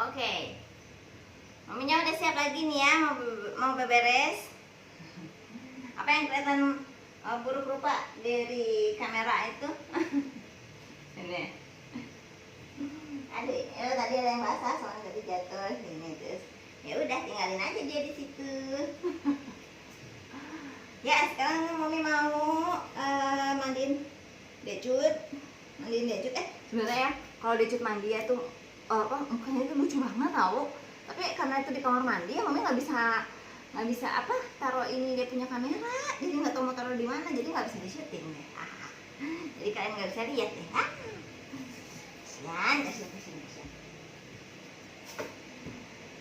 Oke. Maminya udah siap lagi nih ya, mau beberes. Apa yang kelihatan buruk rupa dari kamera itu? Ini. Aduh, tadi ada yang basah soalnya tadi jatuh ini terus. Ya udah tinggalin aja dia di situ. Ya sekarang Mami mau mandiin Decut. Sebenarnya ya kalau Decut mandi ya tuh mukanya itu lucu banget tau. Tapi karena itu di kamar mandi ya Mami nggak bisa apa taruh ini dia punya kamera, jadi nggak tahu mau taruh di mana, jadi nggak bisa di syuting deh. Jadi kalian nggak bisa lihat deh. Kasian.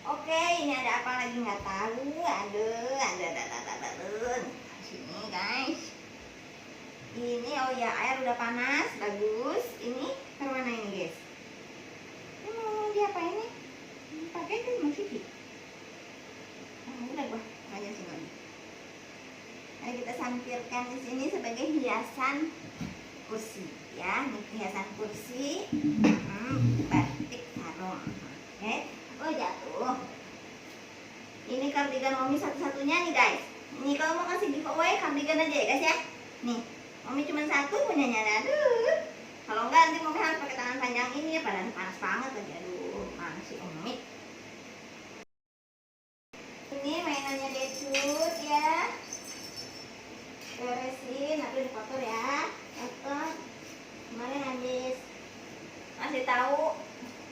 Oke, ini ada apa lagi nggak tahu. Aduh, ada. Sini guys. Ini oh ya air udah panas, bagus. Ini taruh mana ini guys? Ini mau diapain nih? Pakai kan mau cuci. Udah gua aja sini lagi. Nah, kita sampirkan di sini sebagai hiasan kursi ya. Ini hiasan kursi. Batik sarung. Oke. Oh jatuh. Ini kardigan Mami satu-satunya nih guys. Ini kalau mau kasih giveaway kardigan aja ya guys ya. Nih, Mami cuma satu punyanya. Aduh. Kalau enggak nanti Mami harus pakai tangan panjang ini ya, padahal panas banget lagi. Aduh, mana sih Mami? Ini mainannya Decut ya. Beresin, tapi dikotor ya. Kotor. Kemarin habis masih tahu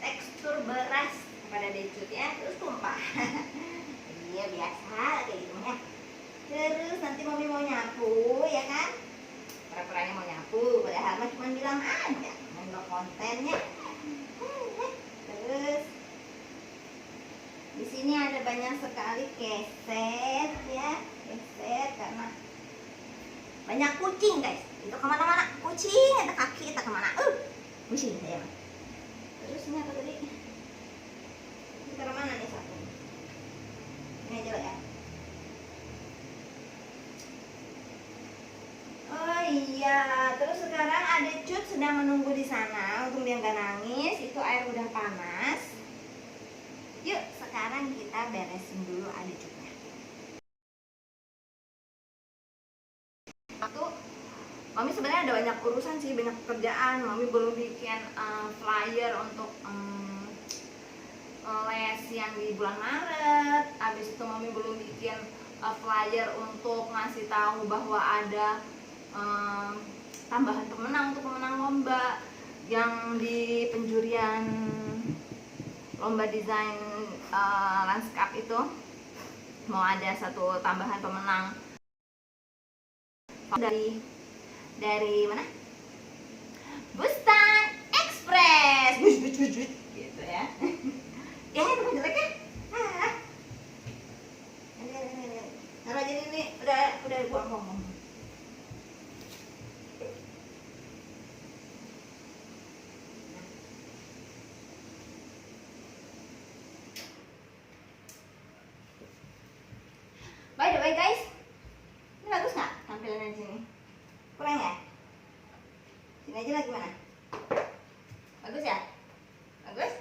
tekstur beras kepada Decut ya, terus tumpah. Iya biasa kayak gitu ya. Terus nanti Mami mau nyapu ya kan? Pura-puranya mau nyapu, padahal mah cuma bilang aja mau kontennya. Terus di sini ada banyak sekali keset ya, keset karena banyak kucing guys. Itu kemana-mana kucing, ada kaki, ada kemana? Kucing saya mah. Terus ini apa tadi? Ini taruh mana nih satu? Ini aja lah ya. Oh iya, terus sekarang Decut sedang menunggu di sana untuk dia nggak nangis. Itu air udah panas. Yuk, sekarang kita beresin dulu Decutnya. Waktu Mami sebenarnya ada banyak urusan sih, banyak pekerjaan. Mami belum bikin flyer untuk les yang di bulan Maret. Habis itu Mami belum bikin flyer untuk ngasih tahu bahwa ada tambahan pemenang untuk pemenang lomba yang di penjurian lomba desain landscape itu. Mau ada satu tambahan pemenang dari mana? Bustan Express. Gitu ya. Ya, itu jelek ya. Taruh aja ini udah buang. By the way guys, ini bagus nggak tampilannya di sini? Kurang ya? Sini aja lah gimana? Bagus ya? Bagus?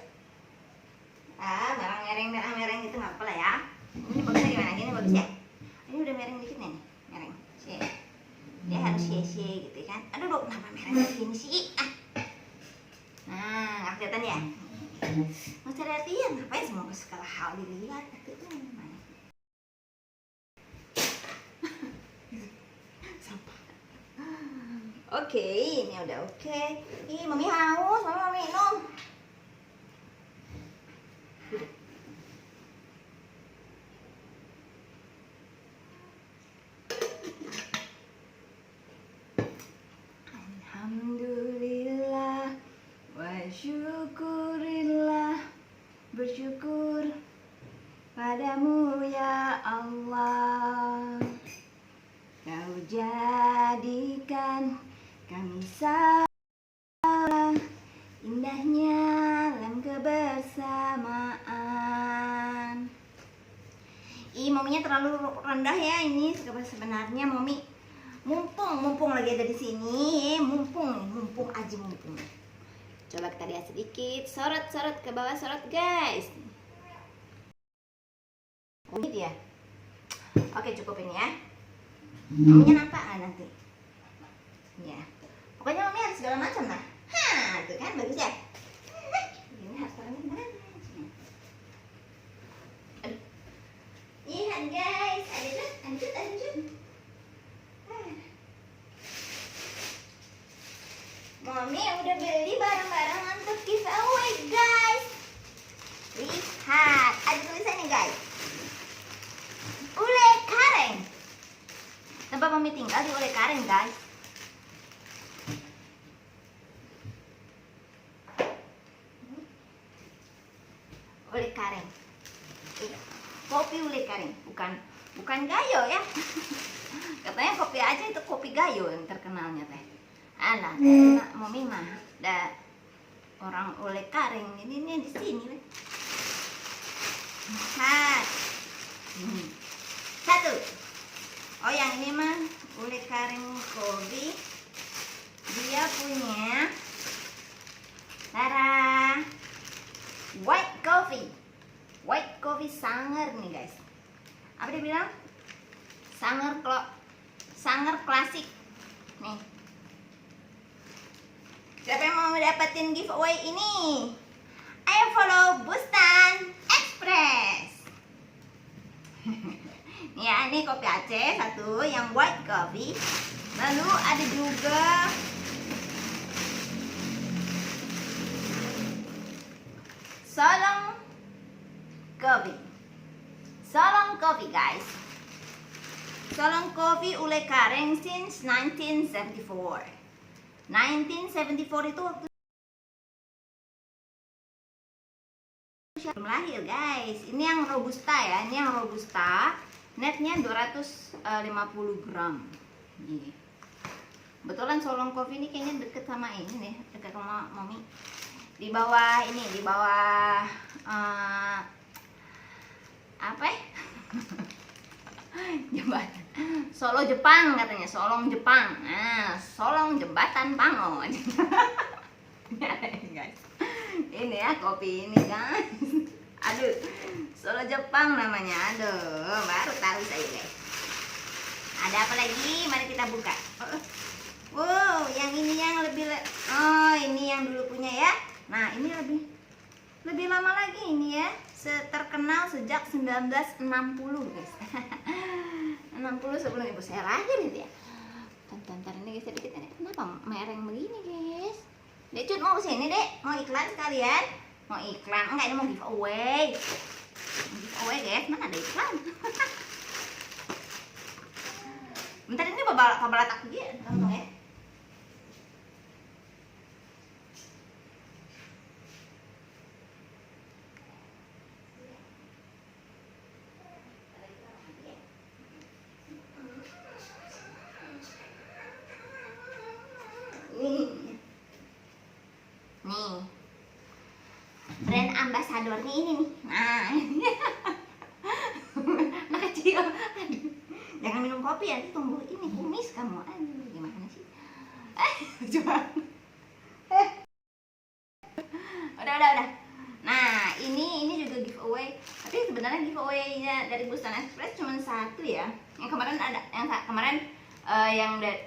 Merang gitu nggak apa lah ya. Ini bagusnya gimana? Gini bagus ya? Ini udah mereng dikit nih, mereng. Dia harus C gitu kan? Aduh, kenapa mereng begini sih? Nah, nggak kelihatan ya? Mesti lihat, ngapain semua segala hal dilihat? Itu mana? Oke, ini udah oke. Ih, Mami haus, Mami mau minum. Alhamdulillah wa syukurillah, bersyukur padamu ya Allah. Kau jadikan kami salah indahnya dalam kebersamaan. Maminya terlalu rendah ya ini. Sebenarnya Mami mumpung lagi ada di sini, mumpung. Coba kita lihat sedikit. Sorot ke bawah, sorot guys. Ini dia. Oke, cukup ini ya. Maminya nampak nggak nanti? Ya. Pokoknya mami harus segala macam lah. Tuh kan bagus ya. Ini harus taruhnya mana? Aduh. Lihat guys, lanjut. Mami udah beli barang-barang untuk giveaway guys. Lihat, ada tulisannya guys. Ule Kareng. Tempat mami tinggal di Ule Kareng guys. Ule Kareng. Kopi Ule Kareng, bukan gayo ya. Katanya kopi aja itu kopi gayo yang terkenalnya teh. Alah, mami mah ada orang Ule Kareng ini nih di sini. Lihat. Satu. Oh, yang ini mah Ule Kareng kopi. Dia punya Tara white coffee Sanger nih guys. Apa dia bilang? Sanger klasik nih. Siapa yang mau dapetin giveaway ini? Ayo follow Bustan Express. Nih ya, ini kopi Aceh satu yang white coffee. Lalu ada juga Solong Coffee guys. Solong Coffee Ule Kareng since 1974. 1974 itu waktu belum lahir guys. Ini yang robusta ya, netnya 250 gram. Nih. Betulan Solong Coffee ini kayaknya deket sama ini nih, deket sama mami. Di bawah apa ya? Jembatan Solo Jepang katanya, Solong Jepang. Nah, Solong Jembatan Pangon. Guys. Ini ya kopi ini guys. Aduh, Solo Jepang namanya. Aduh, baru tahu saya guys. Ada apa lagi? Mari kita buka. Wow, yang ini yang lebih ini yang dulu punya ya. Nah, ini lebih lama lagi ini ya. Terkenal sejak 1960 guys. 60 sebelum ibu saya lahir itu ya. Tonton ini guys sedikit ini. Kenapa mereng begini guys? Dek Cut mau kesini dek, mau iklan sekalian? Mau iklan? Enggak, ini mau giveaway. Giveaway guys, mana ada iklan? Bentar ini babat aku dia, tonton ya. Nih brand ambasadornya ini nih. Nah anak kecil, aduh, jangan minum kopi ya, tumbuh ini kumis kamu. Aduh, gimana sih? Coba. Udah. Nah ini juga giveaway, tapi sebenarnya giveaway-nya dari Bustan Express cuma satu ya. Yang kemarin ada,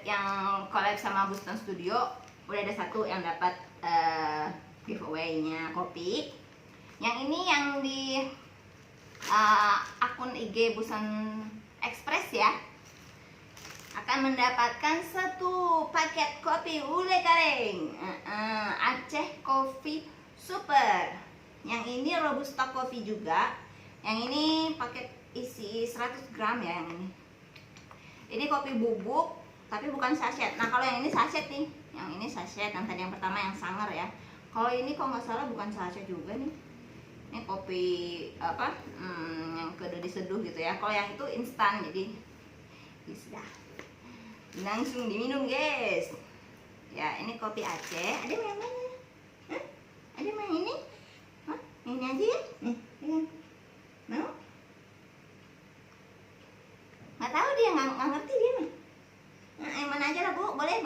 yang collab sama Bustan Studio udah ada satu yang dapat giveaway-nya kopi. Yang ini yang di akun IG Bustan Express ya, akan mendapatkan satu paket kopi Ule Kareng Aceh Coffee Super. Yang ini robusta coffee juga. Yang ini paket isi 100 gram ya. Yang ini kopi bubuk tapi bukan sachet. Nah kalau yang ini sachet nih, yang ini sachet. Yang tadi yang pertama yang Sanger ya. Kalau ini kok nggak salah bukan sachet juga nih. Ini kopi apa? Yang kudu diseduh gitu ya. Kalau yang itu instan, jadi bisa langsung diminum guys. Ya ini kopi Aceh. Ada yang mana? Hah? Ada yang ini? Hah? Ini aja ya? Nih, mau? Nggak tahu dia, nggak ngerti dia mah. Nah, yang mana aja lah bu, boleh.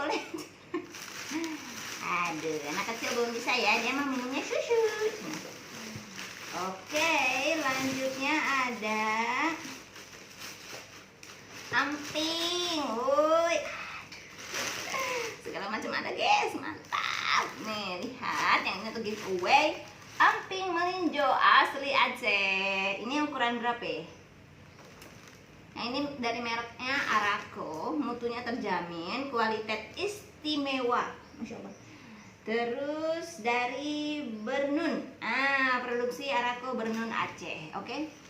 Aduh, anak kecil belum bisa ya amping. Woi, segala macam ada guys, mantap. Nih lihat, yang ini tuh giveaway amping melinjo asli Aceh. Ini ukuran berapa ya? Nah, ini dari mereknya Araco, mutunya terjamin, kualitas istimewa, Masya Allah. Terus dari Bernun, produksi Araco Bernun Aceh, oke?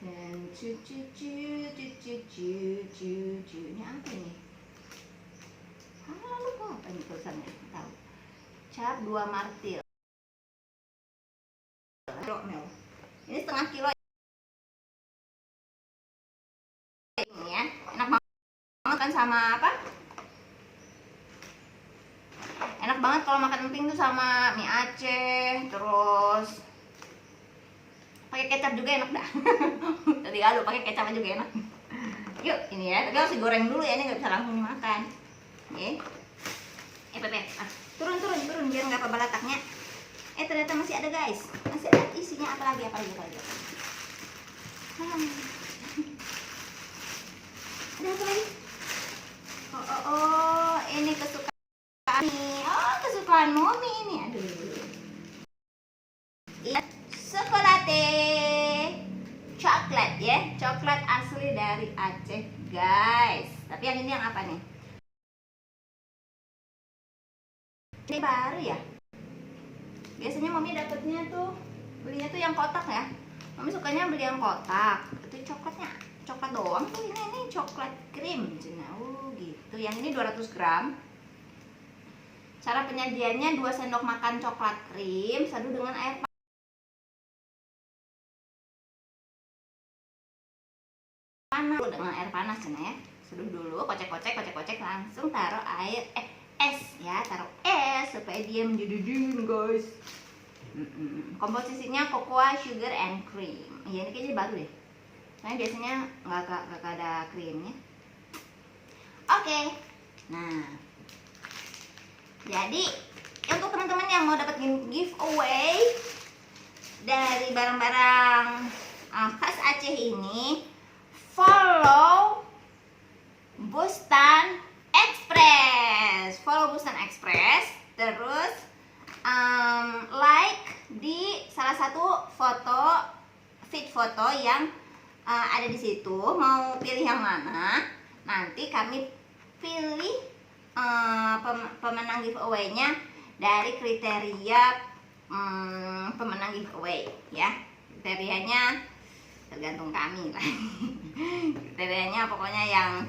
Dan ini apa ini? Lupa apa ini tulisannya? Tahu? Cap 2 martil. Ini setengah kilo. Ini ya, enak banget kan sama apa? Enak banget kalau makan emping tuh sama mie Aceh, terus pakai kecap juga enak dah. Tadi kalau pakai kecap juga enak. Yuk ini ya, tapi harus digoreng dulu ya, ini nggak bisa langsung dimakan. Oke, Pepe, turun biar nggak pebalataknya. Ternyata masih ada guys, masih ada isinya apa lagi. Ada apa lagi? Oh, ini kesukaan nih. Oh, kesukaan Momi ini. Aduh. Ini Chocolate coklat ya, coklat asli dari Aceh guys. Tapi yang ini yang apa nih? Ini baru ya. Biasanya Mami dapetnya tuh belinya tuh yang kotak ya. Mami sukanya beli yang kotak. Itu coklatnya coklat doang tuh, ini coklat krim cina. Gitu. Yang ini 200 gram. Cara penyajiannya 2 sendok makan coklat krim sadu dengan air panas. Dengan air panas cina ya. Seduh dulu, kocek-kocek langsung taruh air es ya, taruh es supaya dia menjadi dingin guys. Komposisinya cocoa, sugar, and cream. Ya ini kayaknya baru deh. Nah biasanya nggak ada krimnya. Oke. Nah, jadi untuk teman-teman yang mau dapat giveaway dari barang-barang khas Aceh ini, follow Bustan Express, terus like di salah satu feed foto yang ada di situ. Mau pilih yang mana? Nanti kami pilih pemenang giveaway-nya dari kriteria pemenang giveaway ya. Kriterianya tergantung kami lah. Kriterianya pokoknya yang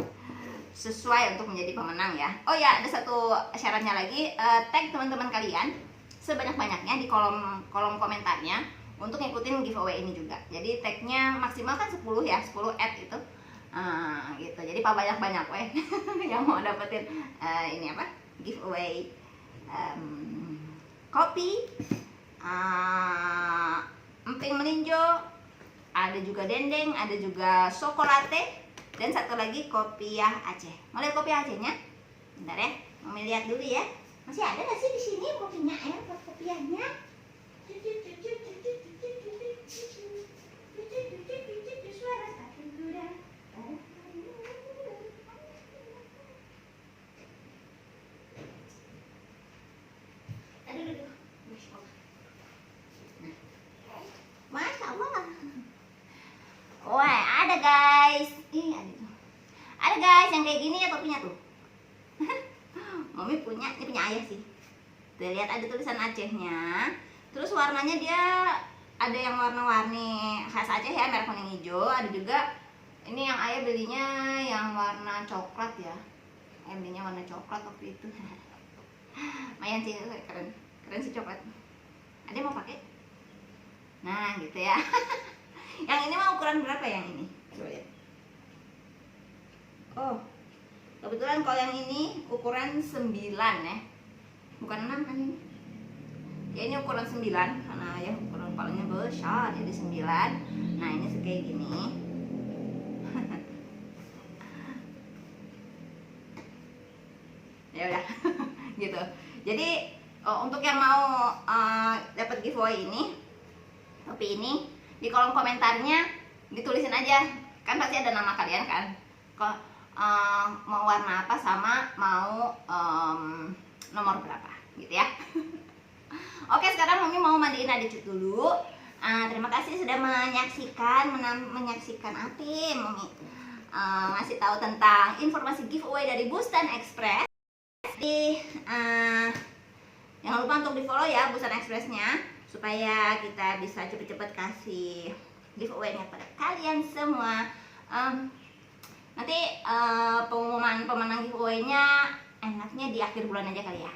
sesuai untuk menjadi pemenang ya. Oh ya, ada satu syaratnya lagi, tag teman-teman kalian sebanyak-banyaknya di kolom komentarnya untuk ngikutin giveaway ini juga. Jadi tagnya maksimal kan 10 ya, 10 ad itu. Gitu. Jadi banyak-banyak weh yang mau dapetin ini apa? Giveaway kopi, emping melinjo, ada juga dendeng, ada juga chocolate, dan satu lagi kopiah Aceh. Mau lihat kopiah Acehnya? Bentar ya, mau lihat dulu ya. Masih ada nggak sih di sini kopinya ya, kopiahnya? Suara satu kuda. Aduh. Masya Allah. Wah, ada guys. Ada guys yang kayak gini ya kopinya tuh. Mami punya, ini punya ayah sih. Tuh, lihat ada tulisan Acehnya. Terus warnanya dia ada yang warna-warni khas Aceh ya, merah kuning hijau. Ada juga ini yang ayah belinya yang warna coklat ya. Ayah belinya warna coklat waktu itu. Lumayan sih, keren sih coklat. Ada yang mau pakai? Nah gitu ya. Yang ini mah ukuran berapa yang ini? Coba lihat. Oh, kebetulan kalau yang ini ukuran 9 ya. Bukan 6 kan ini. Ya ini ukuran 9 karena ya ukuran kepalanya besar jadi 9. Nah, ini kayak gini. Ya udah. Gitu. Jadi untuk yang mau dapat giveaway ini, topi ini, di kolom komentarnya ditulisin aja kan pasti ada nama kalian kan, kok mau warna apa sama mau nomor berapa gitu ya. Oke, sekarang Mami mau mandiin adik dulu. Terima kasih sudah menyaksikan apa Mami ngasih tahu tentang informasi giveaway dari Bustan Express. Jadi jangan lupa untuk di follow ya Bustan Expressnya, supaya kita bisa cepet-cepet kasih giveaway-nya pada kalian semua. Nanti pengumuman pemenang giveaway-nya enaknya di akhir bulan aja kali ya.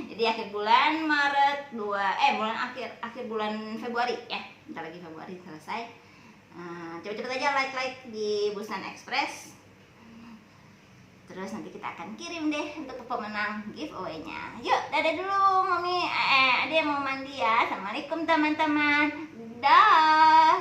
Jadi akhir bulan Maret akhir bulan Februari ya. Bentar lagi Februari selesai. Cepet-cepet aja like di Bustan Express. Terus nanti kita akan kirim deh untuk pemenang giveaway-nya. Yuk, dadah dulu Mami. Ada yang mau mandi ya. Assalamualaikum teman-teman. Dah.